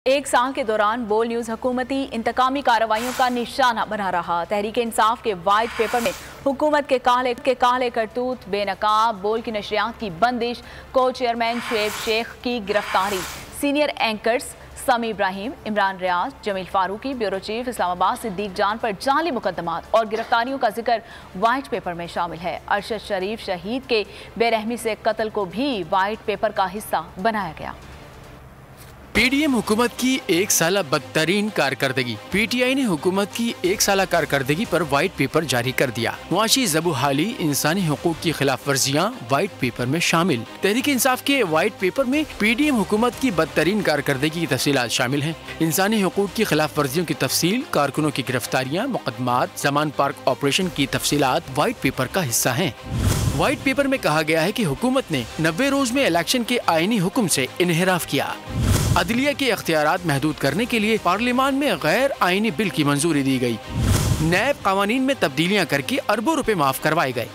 एक साल के दौरान बोल न्यूज़ हुकूमती इंतकामी कार्रवाइयों का निशाना बना रहा। तहरीक इंसाफ के वाइट पेपर में हुकूमत के काले करतूत, बेनकाब बोल की नशरियात की बंदिश, को चेयरमैन शुएब शेख की गिरफ्तारी, सीनियर एंकर्स समी इब्राहिम, इमरान रियाज, जमील फारूकी, ब्यूरो चीफ इस्लामाबाद सिद्दीक जान पर जाली मुकदमात और गिरफ्तारियों का जिक्र वाइट पेपर में शामिल है। अरशद शरीफ शहीद के बेरहमी से कत्ल को भी वाइट पेपर का हिस्सा बनाया गया। पीडीएम हुकूमत की एक साल बदतरीन कारकर्दगी। पीटीआई ने हुकूमत की एक साल कारकर्दगी पर वाइट पेपर जारी कर दिया। मुआशी ज़बूहाली, इंसानी हुकूक की खिलाफ वर्जियाँ वाइट पेपर में शामिल। तहरीक इंसाफ के वाइट पेपर में पीडीएम हुकूमत की बदतरीन कारकर्दगी की तफसीलात शामिल हैं। इंसानी हुकूक की खिलाफ वर्जियों की तफसील, कारकुनों की गिरफ्तारियाँ, मुकदमात, जमान पार्क ऑपरेशन की तफसीलात वाइट पेपर का हिस्सा हैं। वाइट पेपर में कहा गया है कि हुकूमत ने 90 रोज में इलेक्शन के आईनी हुक्म से इन्हिराफ किया। अदलिया के इख्तियारात महदूद करने के लिए पार्लियामान में गैर आईनी बिल की मंजूरी दी गई। नैब कानून में तब्दीलियां करके अरबों रुपए माफ करवाए गए।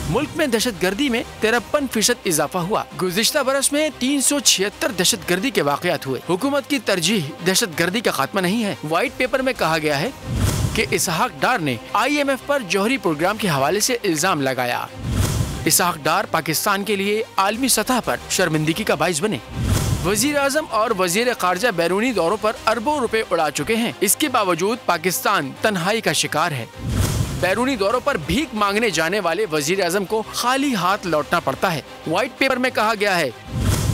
मुल्क में दहशत गर्दी में 53% इजाफा हुआ। गुज़िश्ता बरस में 376 दहशत गर्दी के वाक़यात हुए। हुकूमत की तरजीह दहशत गर्दी का खात्मा नहीं है। वाइट पेपर में कहा गया है कि इसहाक डार ने IMF पर जौहरी प्रोग्राम के हवाले से इल्जाम लगाया। इसहाक डार पाकिस्तान के लिए आलमी सतह पर शर्मिंदगी का बाइस बने। वजीर आजम और वजीर खारजा बैरूनी दौरों पर अरबों रुपए उड़ा चुके हैं। इसके बावजूद पाकिस्तान तन्हाई का शिकार है। बैरूनी दौरों पर भीख मांगने जाने वाले वजीर आजम को खाली हाथ लौटना पड़ता है। व्हाइट पेपर में कहा गया है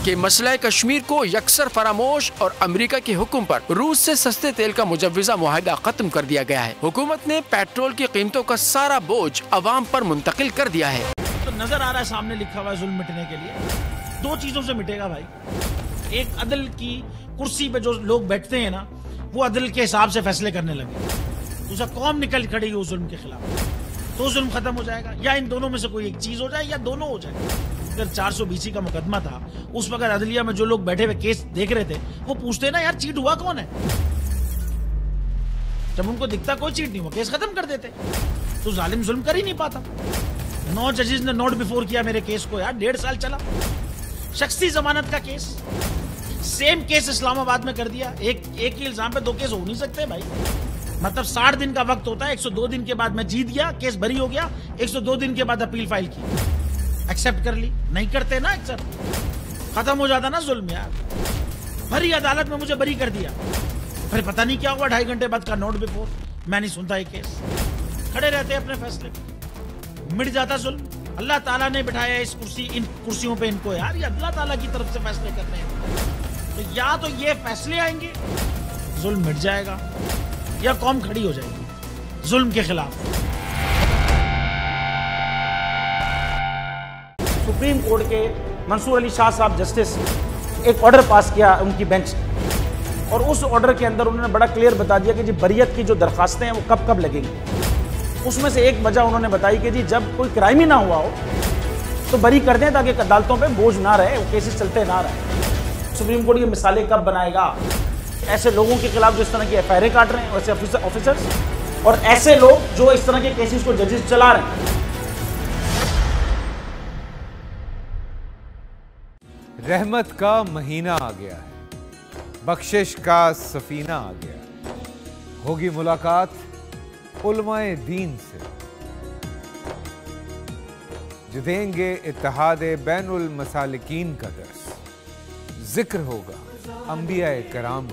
कि मसला कश्मीर को यकसर फरामोश और अमेरिका के हुक्म पर रूस से सस्ते तेल का मुजव्वजा मुआहदा खत्म कर दिया गया है। हुकूमत ने पेट्रोल की कीमतों का सारा बोझ अवाम पर मुंतकिल कर दिया है। तो नजर आ रहा है सामने लिखा हुआ है जुल्म मिटने के लिए दो चीजों से मिटेगा भाई। एक, अदल की कुर्सी पे जो लोग बैठते हैं ना, वो अदल के हिसाब से फैसले करने लगे। दूसरा, कौम निकल खड़ी उस जुल्म के खिलाफ, तो जुल्म खत्म हो जाएगा। या इन दोनों में से कोई एक चीज हो जाए या दोनों हो जाए। अगर 420 का मुकदमा था, उस वक्त अदलिया में जो लोग बैठे हुए केस देख रहे थे, वो पूछते ना यार चीट हुआ कौन है। जब उनको दिखता कोई चीट नहीं हुआ, केस खत्म कर देते। तो जालिम जुल्म कर ही नहीं पाता। 9 जजेस ने नोट बिफोर किया मेरे केस को यार, 1.5 साल चला। शख्सी जमानत का केस, सेम केस इस्लामाबाद में कर दिया। एक ही इल्जाम पे 2 केस हो नहीं सकते भाई। मतलब 60 दिन का वक्त होता है। 102 दिन के बाद मैं जीत गया, केस बरी हो गया। 102 दिन के बाद अपील फाइल की, एक्सेप्ट कर ली। नहीं करते ना एक्सेप्ट, खत्म हो जाता ना जुल्म यार। भरी अदालत में मुझे बरी कर दिया, फिर पता नहीं क्या हुआ, 2.5 घंटे बाद का नोट बिफोर। मैं नहीं सुनता ये केस, खड़े रहते अपने फैसले, मिट जाता जुल्म। अल्लाह ताला ने बिठाया इन कुर्सियों पे इनको यार, ये अल्लाह ताला की तरफ से फैसले करने हैं। तो या तो ये फैसले आएंगे, जुल्म मिट जाएगा, या कौम खड़ी हो जाएगी जुल्म के खिलाफ। सुप्रीम कोर्ट के मंसूर अली शाह साहब जस्टिस एक ऑर्डर पास किया उनकी बेंच ने, और उस ऑर्डर के अंदर उन्होंने बड़ा क्लियर बता दिया कि जी बरियत की जो दरखास्तें हैं वो कब कब लगेंगी। उसमें से एक वजह उन्होंने बताई कि जी जब कोई क्राइम ही ना हुआ हो तो बरी कर दें, ताकि अदालतों पे बोझ ना रहे, वो केसेस चलते ना रहे। सुप्रीम कोर्ट ये मिसालें कब बनाएगा ऐसे लोगों के खिलाफ जो इस तरह की FIR काट रहे हैं, वैसे ऑफिसर्स, और ऐसे लोग जो इस तरह के केसेस को जजेस चला रहे हैं। रहमत का महीना आ गया है, बख्शिश का सफीना आ गया। होगी मुलाकात उलमाए दीन से, जो देंगे इत्तेहादे बैनुल मसालिकीन का दर्स। जिक्र होगा अंबियाए कराम,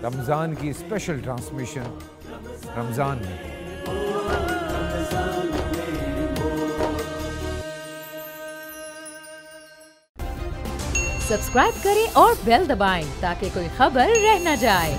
रमजान की स्पेशल ट्रांसमिशन रमजान में। सब्सक्राइब करें और बेल दबाएं ताकि कोई खबर रह न जाए।